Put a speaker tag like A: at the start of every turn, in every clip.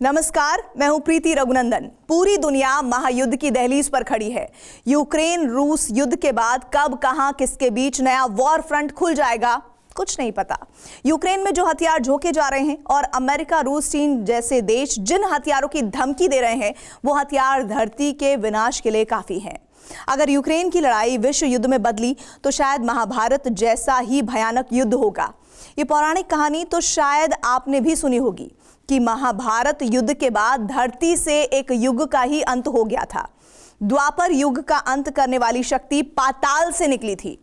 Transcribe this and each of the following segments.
A: नमस्कार, मैं हूं प्रीति रघुनंदन। पूरी दुनिया महायुद्ध की दहलीज पर खड़ी है। यूक्रेन रूस युद्ध के बाद कब कहां किसके बीच नया वॉर फ्रंट खुल जाएगा, कुछ नहीं पता। यूक्रेन में जो हथियार झोंके जा रहे हैं और अमेरिका, रूस, चीन जैसे देश जिन हथियारों की धमकी दे रहे हैं, वो हथियार धरती के विनाश के लिए काफी हैं। अगर यूक्रेन की लड़ाई विश्व युद्ध में बदली तो शायद महाभारत जैसा ही भयानक युद्ध होगा। ये पौराणिक कहानी तो शायद आपने भी सुनी होगी कि महाभारत युद्ध के बाद धरती से एक युग का ही अंत हो गया था। द्वापर युग का अंत करने वाली शक्ति पाताल से निकली थी।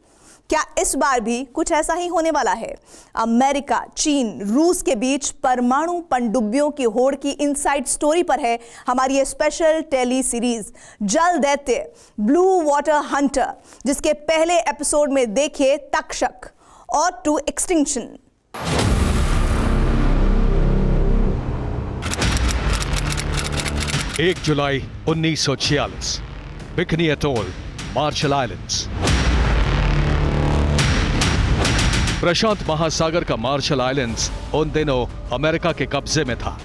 A: क्या इस बार भी कुछ ऐसा ही होने वाला है? अमेरिका, चीन, रूस के बीच परमाणु पनडुब्बियों की होड़ की इनसाइड स्टोरी पर है हमारी ये स्पेशल टेली सीरीज जल दैत्य ब्लू वाटर हंटर, जिसके पहले एपिसोड में देखिए तक्षक और टू एक्सटिंक्शन।
B: 1 जुलाई 1946, बिकनी एटोल, मार्शल आइलैंड्स। प्रशांत महासागर का मार्शल आइलैंड्स उन दिनों अमेरिका के कब्जे में था,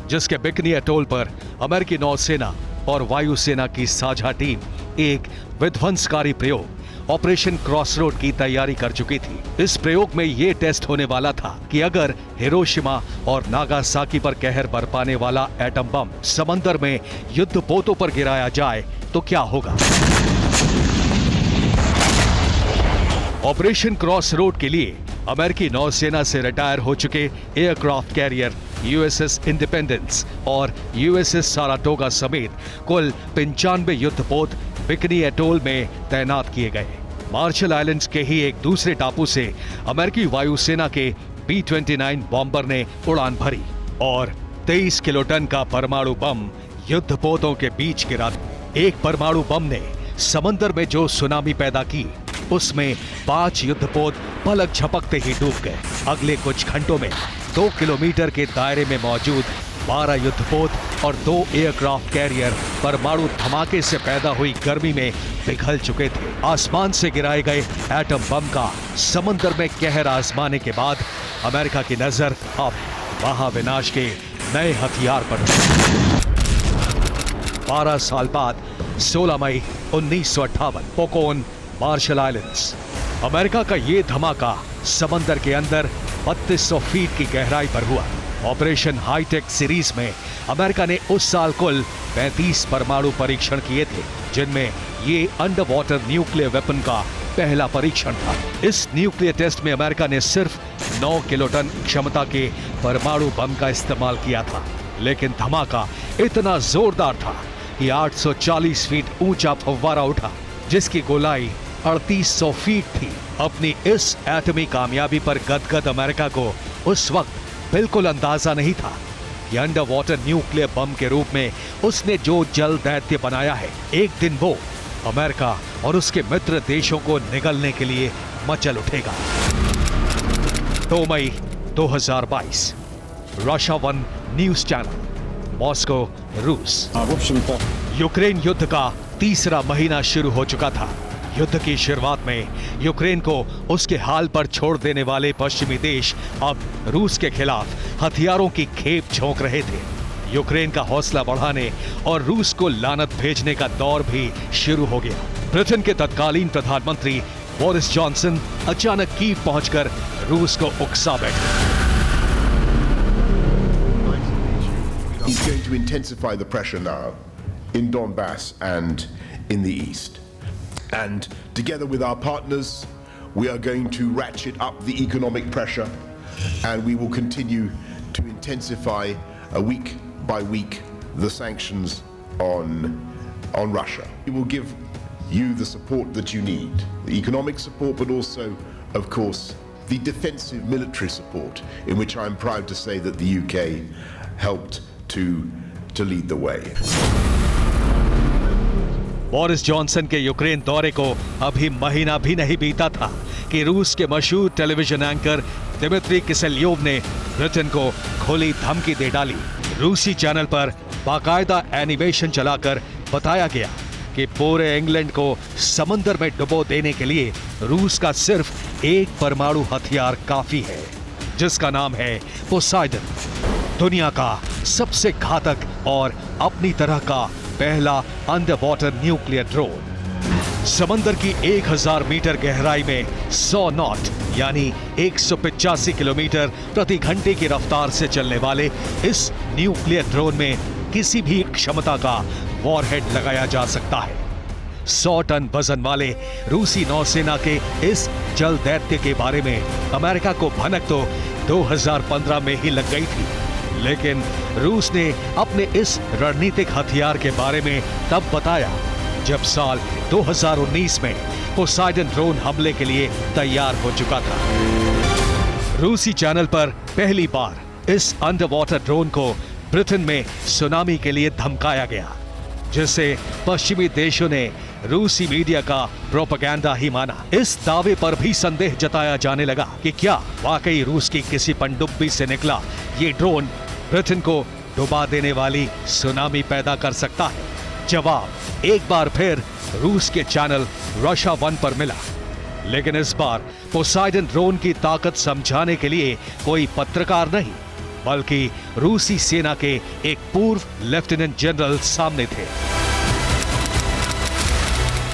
B: जिसके बिकनी एटोल पर अमेरिकी नौसेना और वायुसेना की साझा टीम एक विध्वंसकारी प्रयोग ऑपरेशन क्रॉसरोड की तैयारी कर चुकी थी। इस प्रयोग में यह टेस्ट होने वाला था कि अगर हिरोशिमा और नागासाकी पर कहर बरपाने वाला एटम बम समंदर में युद्धपोतों पर गिराया जाए तो क्या होगा। ऑपरेशन क्रॉसरोड के लिए अमेरिकी नौसेना से रिटायर हो चुके एयरक्राफ्ट कैरियर यूएसएस इंडिपेंडेंस और यूएसएस साराटोगा समेत कुल 95 युद्धपोत बिकनी एटोल में तैनात किए गए। मार्शल आइलैंड्स के ही एक दूसरे टापू से अमेरिकी वायुसेना के B-29 बॉम्बर ने उड़ान भरी और 23 किलोटन का परमाणु बम युद्धपोतों के बीच गिरा। एक परमाणु बम ने समंदर में जो सुनामी पैदा की, उसमें 5 युद्धपोत पलक झपकते ही डूब गए। अगले कुछ घंटों में 2 किलोमीटर के दायरे में मौजूद 12 युद्धपोत और 2 एयरक्राफ्ट कैरियर परमाणु धमाके से पैदा हुई गर्मी में पिघल चुके थे। आसमान से गिराए गए एटम बम का समंदर में कहर आजमाने के बाद अमेरिका की नजर अब महाविनाश के नए हथियार पर 12 साल बाद 16 मई 1958, पोकोन, मार्शल आइलैंड्स। अमेरिका का ये धमाका समंदर के अंदर 3200 फीट की गहराई पर हुआ। ऑपरेशन हाईटेक सीरीज में अमेरिका ने उस साल कुल 35 परमाणु परीक्षण किए थे, जिनमें ये अंडर वाटर न्यूक्लियर वेपन का पहला परीक्षण था। इस न्यूक्लियर टेस्ट में अमेरिका ने सिर्फ 9 किलोटन क्षमता के परमाणु बम का इस्तेमाल किया था, लेकिन धमाका इतना जोरदार था कि 840 फीट ऊंचा फव्वारा उठा, जिसकी गोलाई 3800 फीट थी। अपनी इस एटमी कामयाबी पर गदगद अमेरिका को उस वक्त बिल्कुल अंदाजा नहीं था कि अंडर वाटर न्यूक्लियर बम के रूप में उसने जो जल दैत्य बनाया है, एक दिन वो अमेरिका और उसके मित्र देशों को निगलने के लिए मचल उठेगा। 2 मई 2022, रशिया 1 न्यूज चैनल, मॉस्को, रूस। यूक्रेन युद्ध का तीसरा महीना शुरू हो चुका था। युद्ध की शुरुआत में यूक्रेन को उसके हाल पर छोड़ देने वाले पश्चिमी देश अब रूस के खिलाफ हथियारों की खेप झोंक रहे थे। यूक्रेन का हौसला बढ़ाने और रूस को लानत भेजने का दौर भी शुरू हो गया। ब्रिटेन के तत्कालीन प्रधानमंत्री बोरिस जॉनसन अचानक कीव पहुंचकर रूस को उकसा बैठे।
C: He's going to intensify the pressure now in Donbass and in the east. And together with our partners, we are going to ratchet up the economic pressure, and we will continue to intensify week by week the sanctions on Russia. We will give you the support that you need, the economic support, but also, of course, the defensive military support, in which I'm proud to say that the UK helped to lead the way.
B: Boris Johnson के Ukraine दौरे को अभी महीना भी नहीं बीता था कि रूस के मशहूर टेलीविजन एंकर दिमित्री किसेल्योव ने ब्रिटेन को खुली धमकी दे डाली। रूसी चैनल पर बाकायदा एनिमेशन चलाकर बताया गया कि पूरे इंग्लैंड को समंदर में डुबो देने के लिए रूस का सिर्फ एक परमाणु हथियार काफी है, जिसका नाम है पोसाइडन। दुनिया का सबसे घातक और अपनी तरह का पहला अंडर वाटर न्यूक्लियर ड्रोन। समंदर की 1000 मीटर गहराई में 100 नॉट यानी 185 किलोमीटर प्रति घंटे की रफ्तार से चलने वाले इस न्यूक्लियर ड्रोन में किसी भी क्षमता का वॉरहेड लगाया जा सकता है। 100 टन वजन वाले रूसी नौसेना के इस जल दैत्य के बारे में अमेरिका को भनक तो 2015 में ही लग गई थी, लेकिन रूस ने अपने इस रणनीतिक हथियार के बारे में तब बताया जब साल 2019 में पोसाइडन ड्रोन हमले के लिए तैयार हो चुका था। रूसी चैनल पर पहली बार इस अंडर वाटर ड्रोन को ब्रिटेन में सुनामी के लिए धमकाया गया, जिसे पश्चिमी देशों ने रूसी मीडिया का प्रोपेगेंडा ही माना। इस दावे पर भी संदेह जताया जाने लगा कि क्या वाकई रूस की किसी पनडुब्बी से निकला ये ड्रोन ब्रिटेन को डुबा देने वाली सुनामी पैदा कर सकता है। जवाब एक बार फिर रूस के चैनल रशिया 1 पर मिला, लेकिन इस बार पोसाइडन ड्रोन की ताकत समझाने के लिए कोई पत्रकार नहीं, बल्कि रूसी सेना के एक पूर्व लेफ्टिनेंट जनरल सामने थे।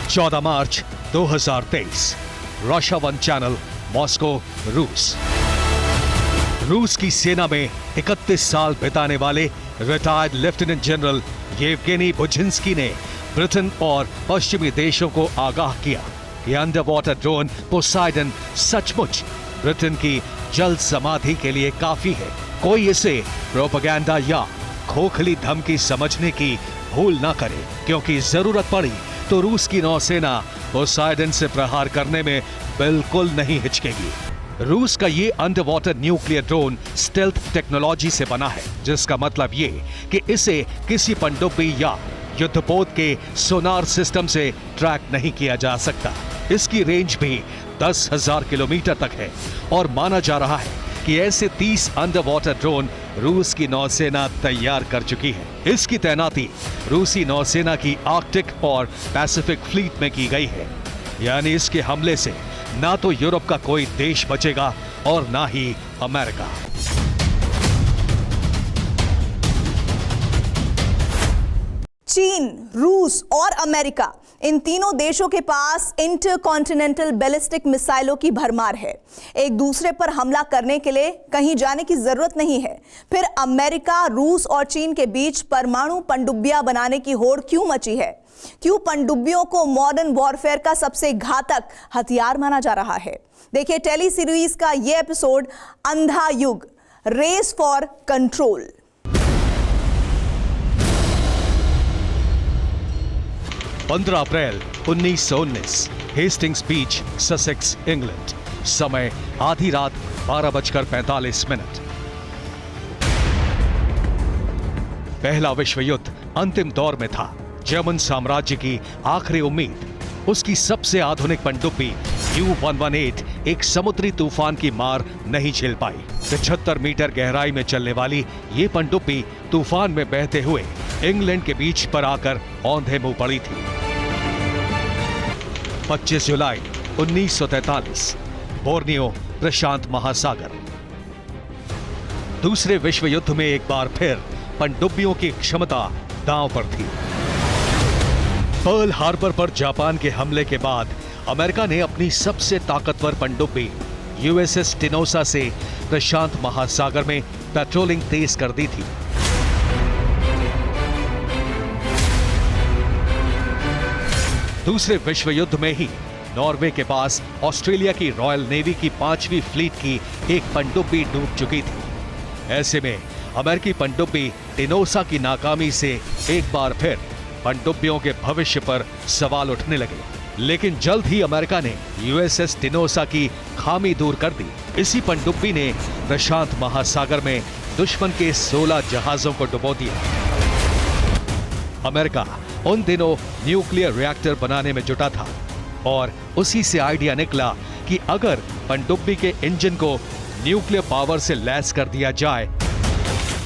B: 14 मार्च 2023, रशिया 1 चैनल, मॉस्को, रूस। रूस की सेना में 31 साल बिताने वाले रिटायर्ड लेफ्टिनेंट जनरल येवगेनी बुझिंस्की ने ब्रिटेन और पश्चिमी देशों को आगाह किया कि अंडर वाटर ड्रोन पोसाइडन सचमुच ब्रिटेन की जल समाधि के लिए काफी है। कोई इसे प्रोपेगेंडा या खोखली धमकी समझने की भूल ना करे, क्योंकि जरूरत पड़ी तो रूस की नौसेना पोसाइडन से प्रहार करने में बिल्कुल नहीं हिचकेगी। रूस का ये under water nuclear drone stealth technology से बना है, जिसका मतलब ये कि इसे किसी पनडुब्बी या युद्धपोत के सोनार सिस्टम से ट्रैक नहीं किया जा सकता। इसकी रेंज भी 10,000 किलोमीटर तक है और माना जा रहा है कि ऐसे 30 अंडर वाटर ड्रोन रूस की नौसेना तैयार कर चुकी है। इसकी तैनाती रूसी नौसेना की आर्कटिक और पैसिफिक फ्लीट में की गई है, यानी इसके हमले से ना तो यूरोप का कोई देश बचेगा और ना ही अमेरिका।
A: चीन, रूस और अमेरिका, इन तीनों देशों के पास इंटरकॉन्टिनेंटल बैलिस्टिक मिसाइलों की भरमार है। एक दूसरे पर हमला करने के लिए कहीं जाने की जरूरत नहीं है। फिर अमेरिका, रूस और चीन के बीच परमाणु पनडुब्बियां बनाने की होड़ क्यों मची है? क्यों पनडुब्बियों को मॉडर्न वॉरफेयर का सबसे घातक हथियार माना जा रहा है? देखिए टेली सीरीज का यह एपिसोड अंधा युग, रेस फॉर कंट्रोल।
B: पंद्रह अप्रैल 1919, हेस्टिंग्स बीच, ससेक्स, इंग्लैंड। समय आधी रात 12:45। पहला विश्व युद्ध अंतिम दौर में था। जर्मन साम्राज्य की आखिरी उम्मीद, उसकी सबसे आधुनिक पनडुब्बी U-118 एक समुद्री तूफान की मार नहीं झेल पाई। 75 मीटर गहराई में चलने वाली ये पनडुब्बी तूफान में बहते हुए इंग्लैंड के बीच पर आकर औंधे मुंह पड़ी थी। 25 जुलाई 1943, बोर्नियो, प्रशांत महासागर। दूसरे विश्व युद्ध में एक बार फिर पनडुब्बियों की क्षमता दांव पर थी। पर्ल हार्बर पर जापान के हमले के बाद अमेरिका ने अपनी सबसे ताकतवर पनडुब्बी USS टिनोसा से प्रशांत महासागर में पेट्रोलिंग तेज कर दी थी। दूसरे विश्व युद्ध में ही नॉर्वे के पास ऑस्ट्रेलिया की रॉयल नेवी की 5वीं फ्लीट की एक पनडुब्बी डूब चुकी थी। ऐसे में अमेरिकी पनडुब्बी टिनोसा की नाकामी से एक बार फिर पनडुब्बियों के भविष्य पर सवाल उठने लगे। लेकिन जल्द ही अमेरिका ने USS टिनोसा की खामी दूर कर दी। इसी पनडुब्बी ने प्रशांत महासागर में दुश्मन के 16 जहाजों को डुबो दिया। अमेरिका उन दिनों न्यूक्लियर रिएक्टर बनाने में जुटा था और उसी से आइडिया निकला कि अगर पनडुब्बी के इंजन को न्यूक्लियर पावर से लैस कर दिया जाए।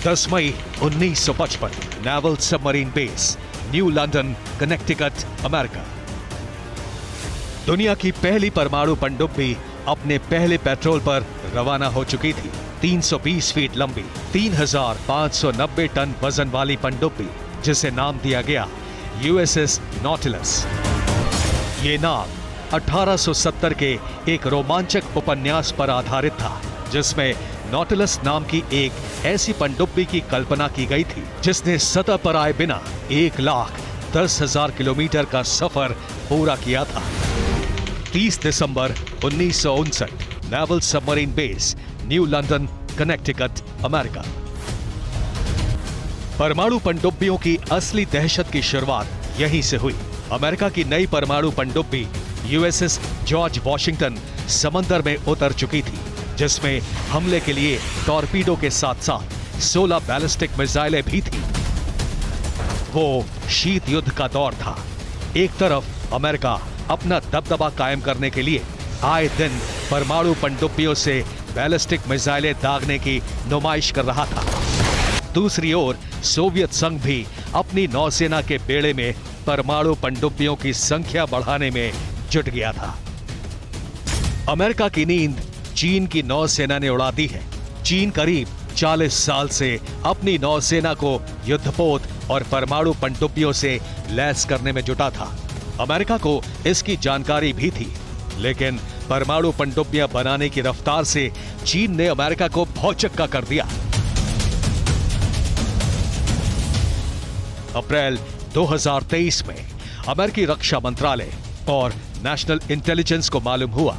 B: 10 मई 1955, naval submarine base, new London, Connecticut, America. दुनिया की पहली परमाणु पनडुब्बी अपने पहले पेट्रोल पर रवाना हो चुकी थी। 320 फीट लंबी 3590 टन वजन वाली पनडुब्बी, जिसे नाम दिया गया यूएसएस नॉटिलस। ये नाम 1870 के एक रोमांचक उपन्यास पर आधारित था, जिसमें नॉटिलस नाम की एक ऐसी पनडुब्बी की कल्पना की गई थी जिसने सतह पर आए बिना 1,10,000 किलोमीटर का सफर पूरा किया था। 30 दिसंबर 1959, naval submarine base, new London, Connecticut, America. परमाणु पनडुब्बियों की असली दहशत की शुरुआत यहीं से हुई। अमेरिका की नई परमाणु पनडुब्बी यूएसएस जॉर्ज वॉशिंगटन समंदर में उतर चुकी थी, जिसमें हमले के लिए टॉर्पीडो के साथ साथ 16 बैलिस्टिक मिसाइलें भी थी। वो शीत युद्ध का दौर था। एक तरफ अमेरिका अपना दबदबा कायम करने के लिए आए दिन परमाणु पनडुब्बियों से बैलिस्टिक मिसाइलें दागने की नुमाइश कर रहा था। दूसरी ओर सोवियत संघ भी अपनी नौसेना के बेड़े में परमाणु पनडुब्बियों की संख्या बढ़ाने में जुट गया था। अमेरिका की नींद चीन की नौसेना ने उड़ा दी है। चीन करीब 40 साल से अपनी नौसेना को युद्धपोत और परमाणु पनडुब्बियों से लैस करने में जुटा था। अमेरिका को इसकी जानकारी भी थी, लेकिन परमाणु पनडुब्बियां बनाने की रफ्तार से चीन ने अमेरिका को भौचक्का कर दिया। अप्रैल 2023 में अमेरिकी रक्षा मंत्रालय और नेशनल इंटेलिजेंस को मालूम हुआ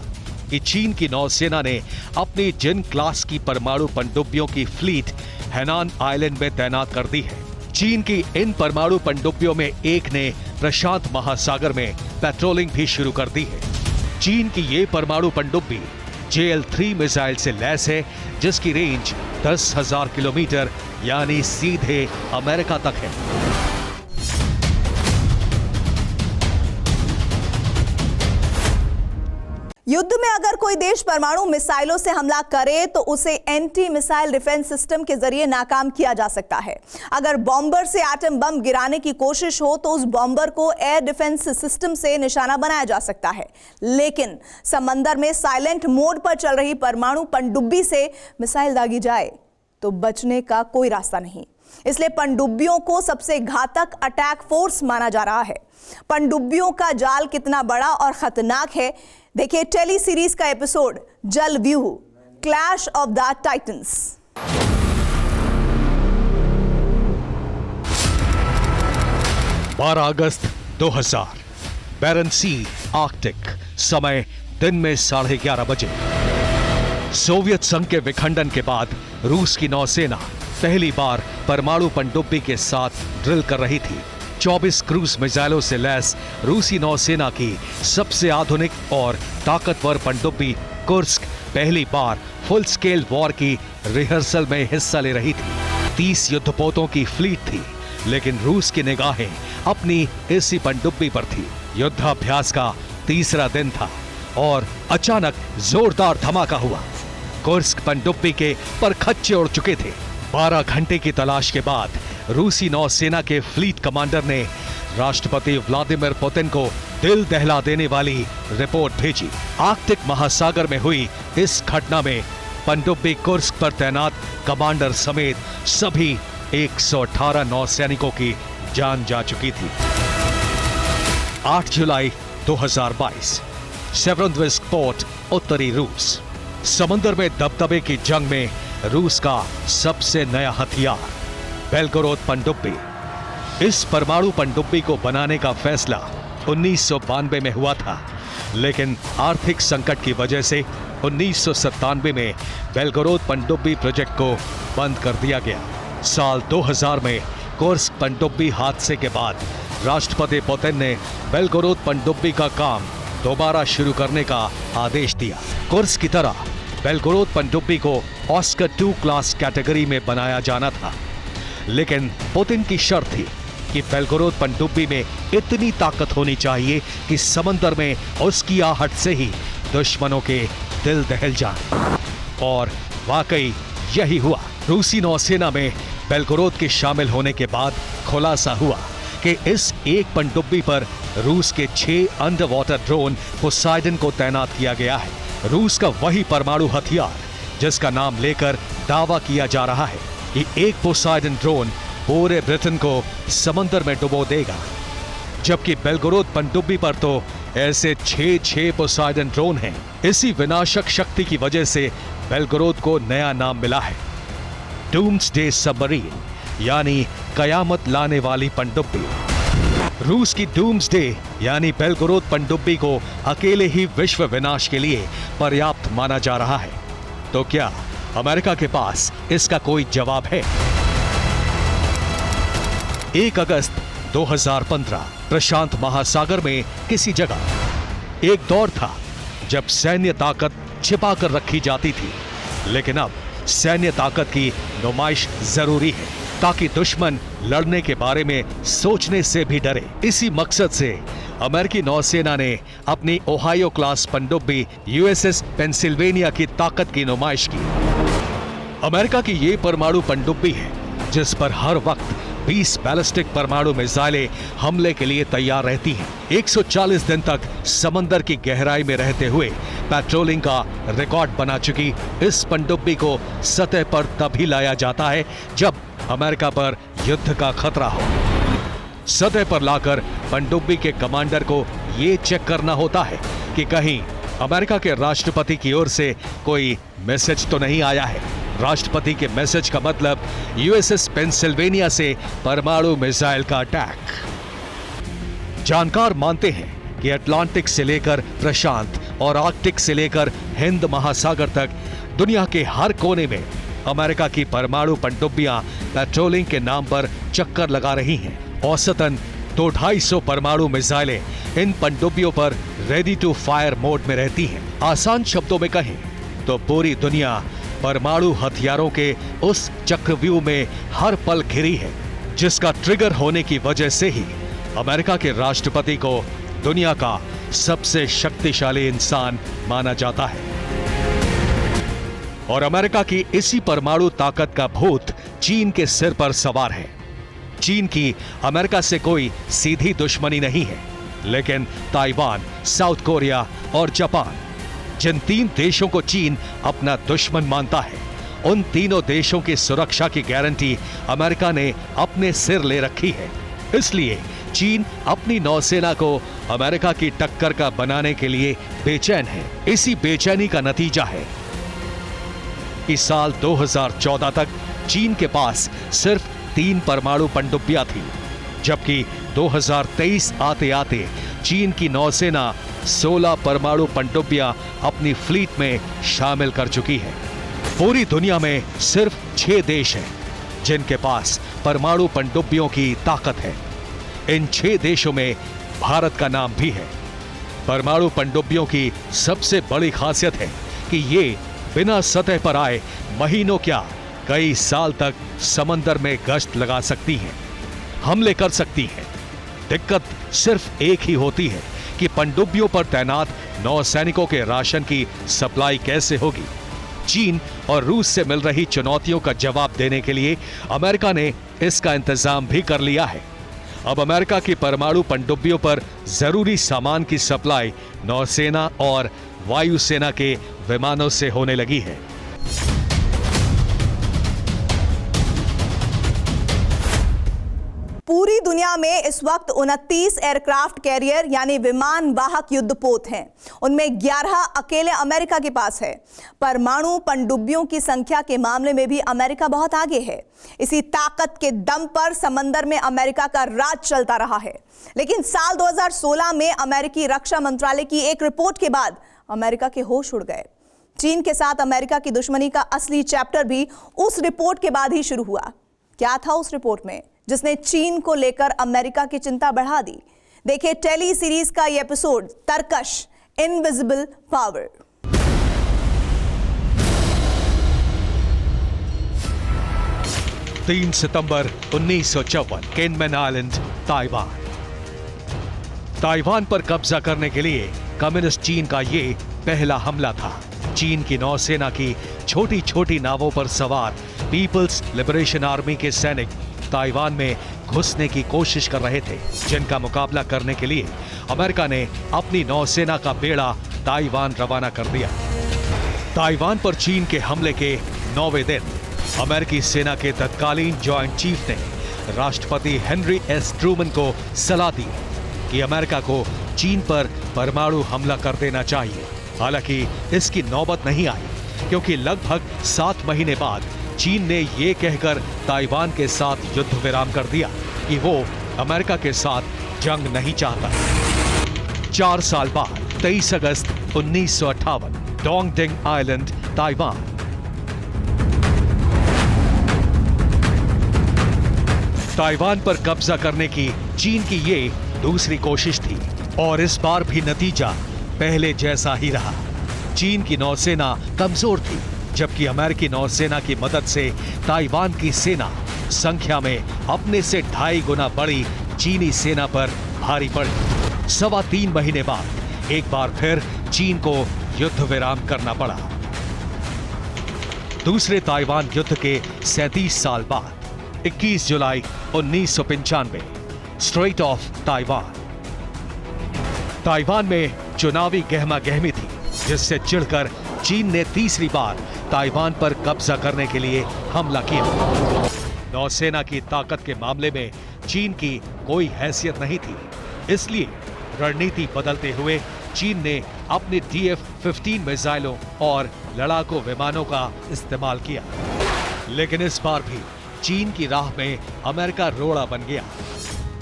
B: कि चीन की नौसेना ने अपनी जिन क्लास की परमाणु पनडुब्बियों की फ्लीट हैनान आइलैंड में तैनात कर दी है। चीन की इन परमाणु पनडुब्बियों में एक ने प्रशांत महासागर में पेट्रोलिंग भी शुरू कर दी है। चीन की ये परमाणु पनडुब्बी JL-3 मिसाइल से लैस है, जिसकी रेंज 10,000 किलोमीटर यानी सीधे अमेरिका तक है।
A: युद्ध में अगर कोई देश परमाणु मिसाइलों से हमला करे तो उसे एंटी मिसाइल डिफेंस सिस्टम के जरिए नाकाम किया जा सकता है। अगर बॉम्बर से एटम बम गिराने की कोशिश हो तो उस बॉम्बर को एयर डिफेंस सिस्टम से निशाना बनाया जा सकता है। लेकिन समंदर में साइलेंट मोड पर चल रही परमाणु पनडुब्बी से मिसाइल दागी जाए तो बचने का कोई रास्ता नहीं। इसलिए पनडुब्बियों को सबसे घातक अटैक फोर्स माना जा रहा है। पनडुब्बियों का जाल कितना बड़ा और खतरनाक है, देखिए टेली सीरीज का एपिसोड जल व्यूह, क्लैश ऑफ द टाइटन्स।
B: अगस्त 2000, बैरन सी, आर्कटिक, समय दिन में 11:30 बजे। सोवियत संघ के विखंडन के बाद रूस की नौसेना पहली बार परमाणु पनडुब्बी के साथ ड्रिल कर रही थी। 24 क्रूज मिसाइलों से लैस रूसी नौसेना की सबसे आधुनिक और ताकतवर पनडुब्बी कुर्स्क पहली बार फुल स्केल वॉर की रिहर्सल में हिस्सा ले रही थी। 30 युद्धपोतों की फ्लीट थी, लेकिन रूस की निगाहें अपनी इसी पनडुब्बी पर थी। युद्धाभ्यास का तीसरा दिन था और अचानक जोरदार धमाका हुआ। कुर्स्क पनडुब्बी के परखच्चे उड़ चुके थे। 12 घंटे की तलाश के बाद रूसी नौसेना के फ्लीट कमांडर ने राष्ट्रपति व्लादिमीर पुतिन को दिल दहला देने वाली रिपोर्ट भेजी। आर्कटिक महासागर में हुई इस घटना में पनडुब्बी कुर्स्क पर तैनात कमांडर समेत सभी 118 नौसैनिकों की जान जा चुकी थी। 8 जुलाई 2022, सेवरोडोनेत्स्क पोर्ट, उत्तरी रूस। समंदर में दबदबे की जंग में रूस का सबसे नया हथियार बेलगोरोद पनडुब्बी। इस परमाणु पनडुब्बी को बनाने का फैसला 1992 में हुआ था, लेकिन आर्थिक संकट की वजह से 1997 में बेलगोरोद पनडुब्बी प्रोजेक्ट को बंद कर दिया गया। साल 2000 में कुर्स्क पनडुब्बी हादसे के बाद राष्ट्रपति पुतिन ने बेलगोरोद पनडुब्बी का काम दोबारा शुरू करने का आदेश दिया। कुर्स्क की तरह बेलगोरोद पनडुब्बी को ऑस्कर 2 क्लास कैटेगरी में बनाया जाना था, लेकिन पुतिन की शर्त थी कि बेलगोरोद पनडुब्बी में इतनी ताकत होनी चाहिए कि समंदर में उसकी आहट से ही दुश्मनों के दिल दहल जाए। और वाकई यही हुआ। रूसी नौसेना में बेलगोरोद के शामिल होने के बाद खुलासा हुआ कि इस एक पनडुब्बी पर रूस के 6 अंडर वाटर ड्रोन पोसाइडन को तैनात किया गया है। रूस का वही परमाणु हथियार जिसका नाम लेकर दावा किया जा रहा है कि एक पोसाइडन ड्रोन पूरे ब्रिटेन को समंदर में डुबो देगा, जबकि बेलगोरोद पनडुब्बी पर तो ऐसे 6 पोसाइडन ड्रोन हैं। इसी विनाशक शक्ति की वजह से बेलगोरोद को नया नाम मिला है, डूम्सडे सबमरीन, यानी कयामत लाने वाली पनडुब्बी। रूस की डूम्सडे यानी बेलगोरोद पनडुब्बी को अकेले ही विश्व विनाश के लिए पर्याप्त माना जा रहा है। तो क्या अमेरिका के पास इसका कोई जवाब है? 1 अगस्त 2015 प्रशांत महासागर में किसी जगह एक दौर था जब सैन्य ताकत छिपा कर रखी जाती थी, लेकिन अब सैन्य ताकत की नुमाइश जरूरी है ताकि दुश्मन लड़ने के बारे में सोचने से भी डरे। इसी मकसद से अमेरिकी नौसेना ने अपनी ओहायो क्लास पनडुब्बी यूएसएस पेंसिल्वेनिया की ताकत की नुमाइश की। अमेरिका की ये परमाणु पनडुब्बी है जिस पर हर वक्त 20 बैलिस्टिक परमाणु मिसाइलें हमले के लिए तैयार रहती हैं। 140 दिन तक समंदर की गहराई में रहते हुए पेट्रोलिंग का रिकॉर्ड बना चुकी इस पनडुब्बी को सतह पर तभी लाया जाता है जब अमेरिका पर युद्ध का खतरा हो। सतह पर लाकर पनडुब्बी के कमांडर को यह चेक करना होता है कि कहीं अमेरिका के राष्ट्रपति की ओर से कोई मैसेज तो नहीं आया है। राष्ट्रपति के मैसेज का मतलब यूएसएस पेंसिल्वेनिया से परमाणु मिसाइल का अटैक। जानकार मानते हैं कि अटलांटिक से लेकर प्रशांत और आर्कटिक से लेकर हिंद महासागर तक दुनिया के हर कोने में अमेरिका की परमाणु पनडुब्बियां पेट्रोलिंग के नाम पर चक्कर लगा रही हैं। औसतन 250 परमाणु मिसाइलें इन पनडुब्बियों पर रेडी टू फायर मोड में रहती हैं। आसान शब्दों में कहें तो पूरी दुनिया परमाणु हथियारों के उस चक्रव्यूह में हर पल घिरी है, जिसका ट्रिगर होने की वजह से ही अमेरिका के राष्ट्रपति को दुनिया का सबसे शक्तिशाली इंसान माना जाता है। और अमेरिका की इसी परमाणु ताकत का भूत चीन के सिर पर सवार है। चीन की अमेरिका से कोई सीधी दुश्मनी नहीं है, लेकिन ताइवान, साउथ कोरिया और जापान, जिन 3 देशों को चीन अपना दुश्मन मानता है, उन तीनों देशों की सुरक्षा की गारंटी अमेरिका ने अपने सिर ले रखी है। इसलिए चीन अपनी नौसेना को अमेरिका की टक्कर का बनाने के लिए बेचैन है। इसी बेचैनी का नतीजा है कि साल 2014 तक चीन के पास सिर्फ 3 परमाणु पनडुब्बियां थी, जबकि 2023 आते आते चीन की नौसेना 16 परमाणु पनडुब्बियां अपनी फ्लीट में शामिल कर चुकी है। पूरी दुनिया में सिर्फ 6 देश हैं जिनके पास परमाणु पनडुब्बियों की ताकत है। इन 6 देशों में भारत का नाम भी है। परमाणु पनडुब्बियों की सबसे बड़ी खासियत है कि ये बिना सतह पर आए महीनों क्या कई साल तक समंदर में गश्त लगा सकती हैं, हमले कर सकती हैं। दिक्कत सिर्फ एक ही होती है कि पनडुब्बियों पर तैनात नौसैनिकों के राशन की सप्लाई कैसे होगी। चीन और रूस से मिल रही चुनौतियों का जवाब देने के लिए अमेरिका ने इसका इंतजाम भी कर लिया है। अब अमेरिका की परमाणु पनडुब्बियों पर जरूरी सामान की सप्लाई नौसेना और वायुसेना के विमानों से होने लगी है।
A: पूरी दुनिया में इस वक्त 29 एयरक्राफ्ट कैरियर यानी विमान वाहक युद्धपोत हैं। उनमें 11 अकेले अमेरिका के पास है। परमाणु पनडुब्बियों की संख्या के मामले में भी अमेरिका बहुत आगे है। इसी ताकत के दम पर समंदर में अमेरिका का राज चलता रहा है। लेकिन साल 2016 में अमेरिकी रक्षा मंत्रालय की एक रिपोर्ट के बाद अमेरिका के होश उड़ गए। चीन के साथ अमेरिका की दुश्मनी का असली चैप्टर भी उस रिपोर्ट के बाद ही शुरू हुआ। क्या था उस रिपोर्ट में जिसने चीन को लेकर अमेरिका की चिंता बढ़ा दी? देखिए टेली सीरीज का ये एपिसोड तरकश इनविजिबल पावर।
B: तीन सितंबर 1954 केनमैन आइलैंड, ताइवान। ताइवान पर कब्जा करने के लिए कम्युनिस्ट चीन का ये पहला हमला था। चीन की नौसेना की छोटी छोटी नावों पर सवार पीपल्स लिबरेशन आर्मी के सैनिक ताइवान में घुसने की कोशिश कर रहे थे, जिनका मुकाबला करने के लिए अमेरिका ने अपनी नौसेना का बेड़ा ताइवान रवाना कर दिया। ताइवान पर चीन के हमले के 9वें दिन अमेरिकी सेना के तत्कालीन जॉइंट चीफ ने राष्ट्रपति हेनरी एस ट्रूमन को सलाह दी कि अमेरिका को चीन पर परमाणु हमला कर देना चाहिए। हालांकि इसकी नौबत नहीं आई, क्योंकि लगभग 7 महीने बाद चीन ने यह कहकर ताइवान के साथ युद्ध विराम कर दिया कि वो अमेरिका के साथ जंग नहीं चाहता। 4 साल बाद 23 अगस्त 1958 डोंगडिंग आइलैंड, ताइवान। ताइवान पर कब्जा करने की चीन की ये दूसरी कोशिश थी और इस बार भी नतीजा पहले जैसा ही रहा। चीन की नौसेना कमजोर थी, जबकि अमेरिकी नौसेना की मदद से ताइवान की सेना संख्या में अपने से 2.5 गुना बड़ी चीनी सेना पर भारी पड़ी। 3.25 महीने बाद एक बार फिर चीन को युद्ध विराम करना पड़ा। दूसरे ताइवान युद्ध के 37 साल बाद 21 जुलाई 1995 स्ट्रेट ऑफ ताइवान। ताइवान में चुनावी गहमा गहमी थी, जिससे चिढ़कर चीन ने तीसरी बार ताइवान पर कब्जा करने के लिए हमला किया। नौसेना की ताकत के मामले में चीन की कोई हैसियत नहीं थी, इसलिए रणनीति बदलते हुए चीन ने अपने DF-15 मिसाइलों और लड़ाकू विमानों का इस्तेमाल किया। लेकिन इस बार भी चीन की राह में अमेरिका रोड़ा बन गया।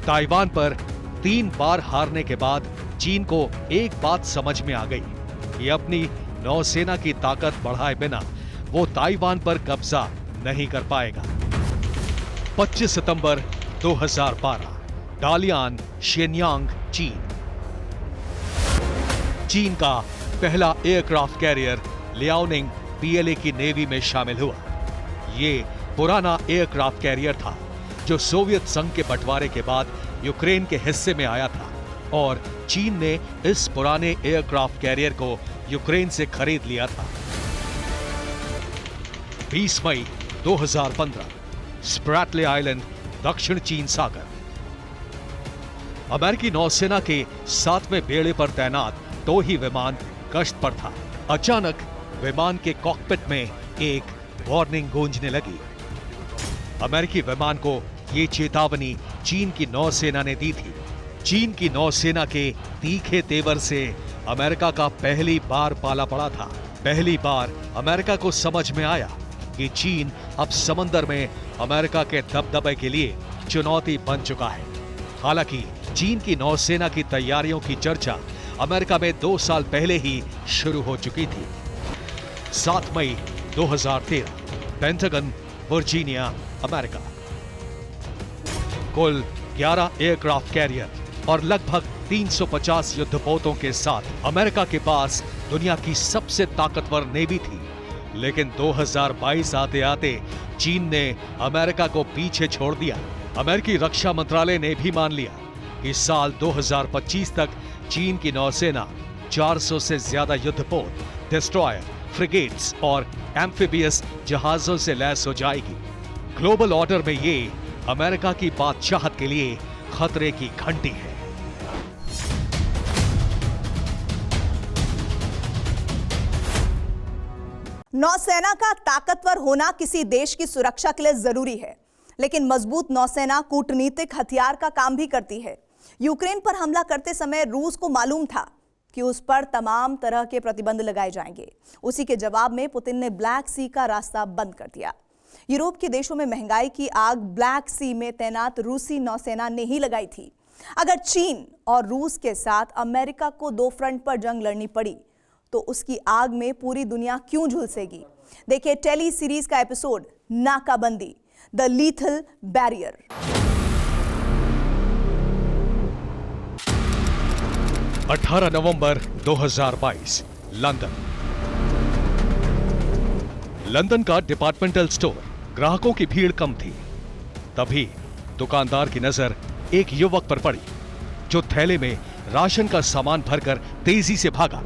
B: ताइवान पर 3 बार हारने के बाद चीन को एक बात समझ में आ गई कि अपनी नौसेना की ताकत बढ़ाए बिना वो ताइवान पर कब्जा नहीं कर पाएगा। 25 सितंबर 2012 डालियान, शेनयांग, चीन। चीन का पहला एयरक्राफ्ट कैरियर लियाओनिंग PLA की नेवी में शामिल हुआ। ये पुराना एयरक्राफ्ट कैरियर था जो सोवियत संघ के बंटवारे के बाद यूक्रेन के हिस्से में आया था और चीन ने इस पुराने एयरक्राफ्ट कैरियर को यूक्रेन से खरीद लिया था। 20 मई 2015 स्प्रैटले आइलैंड, दक्षिण चीन सागर। अमेरिकी नौसेना के 7वें बेड़े पर तैनात 2 ही विमान गश्त पर था। अचानक विमान के कॉकपिट में एक वार्निंग गूंजने लगी। अमेरिकी विमान को ये चेतावनी चीन की नौसेना ने दी थी। चीन की नौसेना के तीखे तेवर से अमेरिका का पहली बार पाला पड़ा था। पहली बार अमेरिका को समझ में आया कि चीन अब समंदर में अमेरिका के दबदबे के लिए चुनौती बन चुका है। हालांकि चीन की नौसेना की तैयारियों की चर्चा अमेरिका में 2 साल पहले ही शुरू हो चुकी थी। 7 मई 2013 पेंटागन, वर्जीनिया, अमेरिका। कुल 11 एयरक्राफ्ट कैरियर और लगभग 350 युद्धपोतों के साथ अमेरिका के पास दुनिया की सबसे ताकतवर नेवी थी। लेकिन 2022 आते आते चीन ने अमेरिका को पीछे छोड़ दिया। अमेरिकी रक्षा मंत्रालय ने भी मान लिया कि साल 2025 तक चीन की नौसेना 400 से ज्यादा युद्धपोत, डिस्ट्रॉयर, फ्रिगेट्स और एम्फिबियस जहाजों से लैस हो जाएगी। ग्लोबल ऑर्डर में ये अमेरिका की बादशाहत के लिए खतरे की घंटी है।
A: नौसेना का ताकतवर होना किसी देश की सुरक्षा के लिए जरूरी है, लेकिन मजबूत नौसेना कूटनीतिक हथियार का काम भी करती है। यूक्रेन पर हमला करते समय रूस को मालूम था कि उस पर तमाम तरह के प्रतिबंध लगाए जाएंगे। उसी के जवाब में पुतिन ने ब्लैक सी का रास्ता बंद कर दिया। यूरोप के देशों में महंगाई की आग ब्लैक सी में तैनात रूसी नौसेना ने ही लगाई थी। अगर चीन और रूस के साथ अमेरिका को 2 फ्रंट पर जंग लड़नी पड़ी तो उसकी आग में पूरी दुनिया क्यों झुलसेगी। देखिए टेली सीरीज का एपिसोड नाकाबंदी, द लीथल बैरियर।
B: अठारह नवंबर 2022 लंदन। लंदन का डिपार्टमेंटल स्टोर, ग्राहकों की भीड़ कम थी। तभी दुकानदार की नजर एक युवक पर पड़ी जो थैले में राशन का सामान भरकर तेजी से भागा।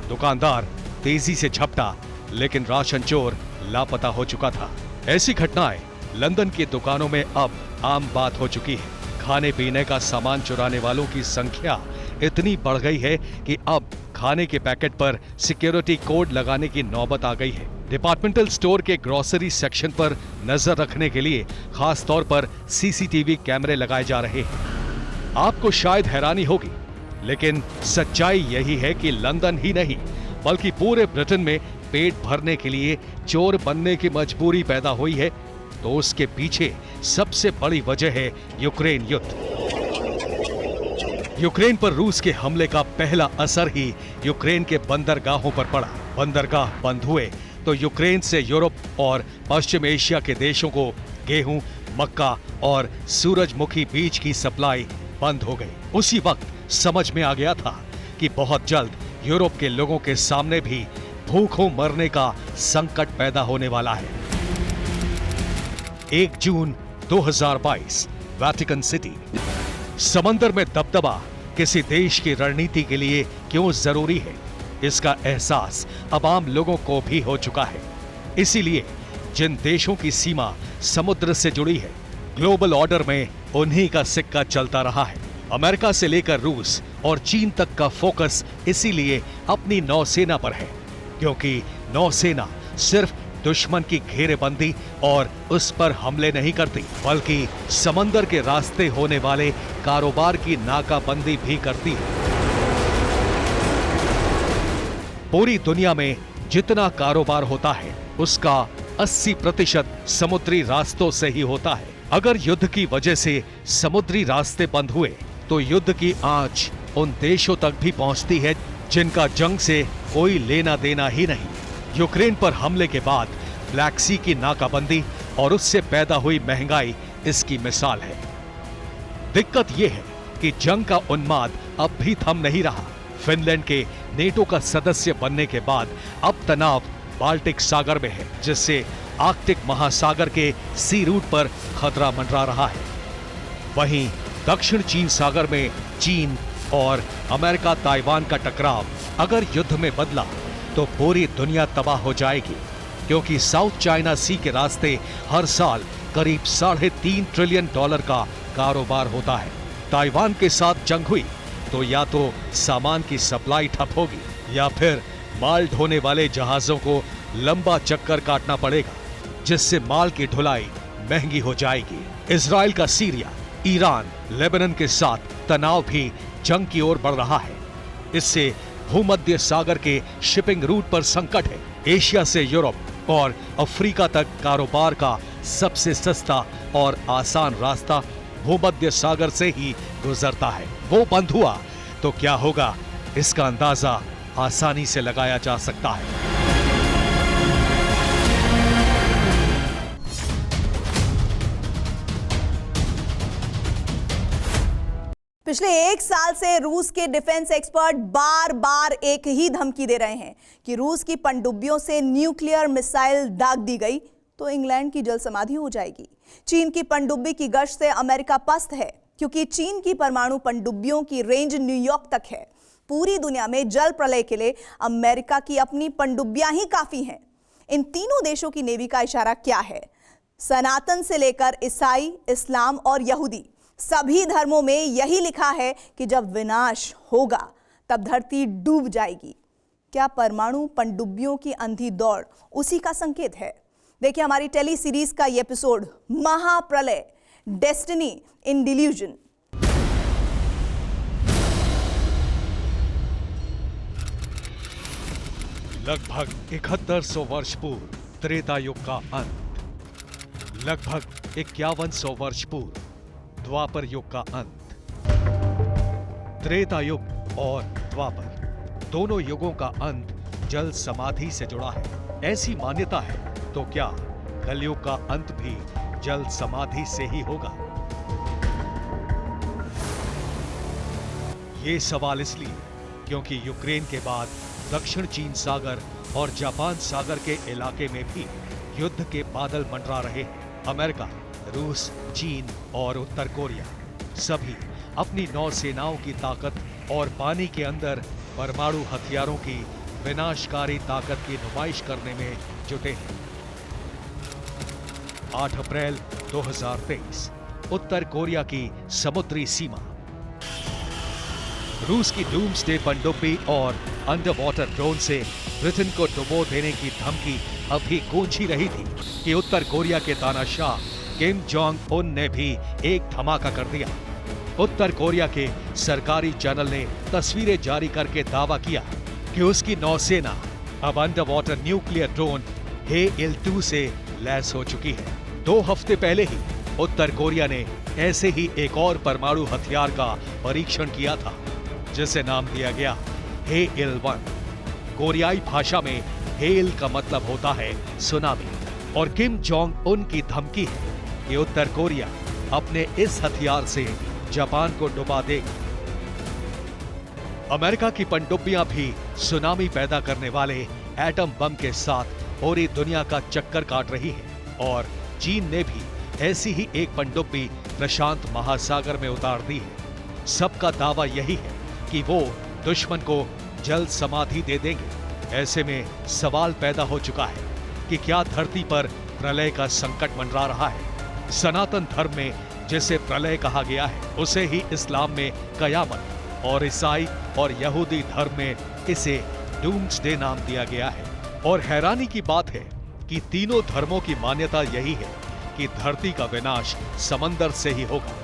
B: दुकानदार तेजी से झपटा, लेकिन राशन चोर लापता हो चुका था। ऐसी घटनाएं लंदन की दुकानों में अब आम बात हो चुकी है, खाने पीने का सामान चुराने वालों की संख्या इतनी बढ़ गई है कि अब खाने के पैकेट पर सिक्योरिटी कोड लगाने की नौबत आ गई है। डिपार्टमेंटल स्टोर के ग्रोसरी सेक्शन पर नजर रखने के लिए खास तौर पर सीसीटीवी कैमरे लगाए जा रहे हैं। आपको शायद हैरानी होगी, लेकिन सच्चाई यही है कि लंदन ही नहीं बल्कि पूरे ब्रिटेन में पेट भरने के लिए चोर बनने की मजबूरी पैदा हुई है, तो उसके पीछे सबसे बड़ी वजह है यूक्रेन युद्ध। यूक्रेन पर रूस के हमले का पहला असर ही यूक्रेन के बंदरगाहों पर पड़ा। बंदरगाह बंद हुए तो यूक्रेन से यूरोप और पश्चिम एशिया के देशों को गेहूं, मक्का और सूरजमुखी बीज की सप्लाई बंद हो गई। उसी वक्त समझ में आ गया था कि बहुत जल्द यूरोप के लोगों के सामने भी भूखों मरने का संकट पैदा होने वाला है। 1 जून 2022, वेटिकन सिटी। समंदर में दबदबा किसी देश की रणनीति के लिए क्यों जरूरी है, इसका एहसास अब आम लोगों को भी हो चुका है। इसीलिए जिन देशों की सीमा समुद्र से जुड़ी है, ग्लोबल ऑर्डर में उन्हीं का सिक्का चलता रहा है। अमेरिका से लेकर रूस और चीन तक का फोकस इसीलिए अपनी नौसेना पर है, क्योंकि नौसेना सिर्फ दुश्मन की घेरेबंदी और उस पर हमले नहीं करती, बल्कि समंदर के रास्ते होने वाले कारोबार की नाकाबंदी भी करती है। पूरी दुनिया में जितना कारोबार होता है, उसका 80% समुद्री रास्तों से ही होता है। अगर युद्ध की वजह से समुद्री रास्ते बंद हुए तो युद्ध की आंच उन देशों तक भी पहुंचती है जिनका जंग से कोई लेना देना ही नहीं। यूक्रेन पर हमले के बाद ब्लैक सी की नाकाबंदी और उससे पैदा हुई महंगाई इसकी मिसाल है। दिक्कत यह है कि जंग का उन्माद अब भी थम नहीं रहा। फिनलैंड के नेटो का सदस्य बनने के बाद अब तनाव बाल्टिक सागर में है, जिससे आर्कटिक महासागर के सी रूट पर खतरा मंडरा रहा है। वहीं दक्षिण चीन सागर में चीन और अमेरिका ताइवान का टकराव अगर युद्ध में बदला तो पूरी दुनिया तबाह हो जाएगी, क्योंकि साउथ चाइना सी के रास्ते हर साल करीब $3.5 ट्रिलियन का कारोबार होता है। ताइवान के साथ जंग हुई तो या तो सामान की सप्लाई ठप होगी या फिर माल ढोने वाले जहाजों को लंबा चक्कर काटना पड़ेगा, जिससे माल की ढुलाई महंगी हो जाएगी। इजराइल का सीरिया, ईरान, लेबनान के साथ तनाव भी जंग की ओर बढ़ रहा है। इससे भूमध्य सागर के शिपिंग रूट पर संकट है। एशिया से यूरोप और अफ्रीका तक कारोबार का सबसे सस्ता और आसान रास्ता भूमध्य सागर से ही गुजरता है। वो बंद हुआ तो क्या होगा, इसका अंदाजा आसानी से लगाया जा सकता है।
A: पिछले 1 साल से रूस के डिफेंस एक्सपर्ट बार बार एक ही धमकी दे रहे हैं कि रूस की पनडुब्बियों से न्यूक्लियर मिसाइल दाग दी गई तो इंग्लैंड की जल समाधि हो जाएगी। चीन की पनडुब्बी की गश्त से अमेरिका पस्त है, क्योंकि चीन की परमाणु पनडुब्बियों की रेंज न्यूयॉर्क तक है। पूरी दुनिया में जल प्रलय के लिए अमेरिका की अपनी पनडुब्बियां ही काफी हैं। इन तीनों देशों की नेवी का इशारा क्या है? सनातन से लेकर ईसाई, इस्लाम और यहूदी, सभी धर्मों में यही लिखा है कि जब विनाश होगा तब धरती डूब जाएगी। क्या परमाणु पनडुब्बियों की अंधी दौड़ उसी का संकेत है? देखिए हमारी टेली सीरीज का ये एपिसोड, महाप्रलय, डेस्टिनी इन डिल्यूजन।
B: लगभग 7100 वर्ष पूर्व त्रेता युग का अंत। लगभग 5100 वर्ष पूर्व द्वापर युग का अंत। त्रेता युग और द्वापर दोनों युगों का अंत जल समाधि से जुड़ा है। ऐसी मान्यता है, तो क्या कलयुग का अंत भी जल समाधि से ही होगा? ये सवाल इसलिए क्योंकि यूक्रेन के बाद दक्षिण चीन सागर और जापान सागर के इलाके में भी युद्ध के बादल मंडरा रहे हैं। अमेरिका, रूस, चीन और उत्तर कोरिया सभी अपनी नौसेनाओं की ताकत और पानी के अंदर परमाणु हथियारों की विनाशकारी ताकत की नुमाइश करने में जुटे हैं। 8 अप्रैल 2023 उत्तर कोरिया की समुद्री सीमा। रूस की डूम्सडे पनडुब्बी और अंडर वाटर ड्रोन से ब्रिटेन को डुबो देने की धमकी अभी गूंज ही रही थी कि उत्तर कोरिया के तानाशाह किम जोंग उन ने भी एक धमाका कर दिया। उत्तर कोरिया के सरकारी चैनल ने तस्वीरें जारी करके दावा किया कि उसकी नौसेना अब under water nuclear drone HALE-2 से लैस हो चुकी है। 2 हफ्ते पहले ही उत्तर कोरिया ने ऐसे ही एक और परमाणु हथियार का परीक्षण किया था, जिसे नाम दिया गया HALE-1। कोरियाई भाषा में हेल का मतलब होता है सुनामी, और किम जोंग उन की धमकी है कि उत्तर कोरिया अपने इस हथियार से जापान को डुबा देगा। अमेरिका की पनडुब्बियां भी सुनामी पैदा करने वाले एटम बम के साथ पूरी दुनिया का चक्कर काट रही है, और चीन ने भी ऐसी ही एक पनडुब्बी प्रशांत महासागर में उतार दी है। सबका दावा यही है कि वो दुश्मन को जल्द समाधि दे देंगे। ऐसे में सवाल पैदा हो चुका है कि क्या धरती पर प्रलय का संकट मंडरा रहा है। सनातन धर्म में जिसे प्रलय कहा गया है, उसे ही इस्लाम में कयामत, और ईसाई और यहूदी धर्म में इसे डूम्सडे नाम दिया गया है। और हैरानी की बात है कि तीनों धर्मों की मान्यता यही है कि धरती का विनाश समंदर से ही होगा,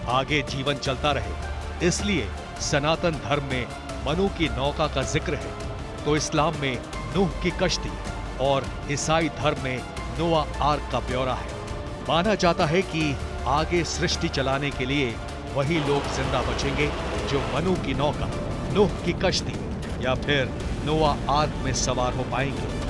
B: आगे जीवन चलता रहे। इसलिए सनातन धर्म में मनु की नौका का जिक्र है, तो इस्लाम में नूह की कश्ती, और ईसाई धर्म में नोआ आर्क का ब्यौरा है। माना जाता है कि आगे सृष्टि चलाने के लिए वही लोग जिंदा बचेंगे जो मनु की नौका, नूह की कश्ती या फिर नोआ आर्क में सवार हो पाएंगे।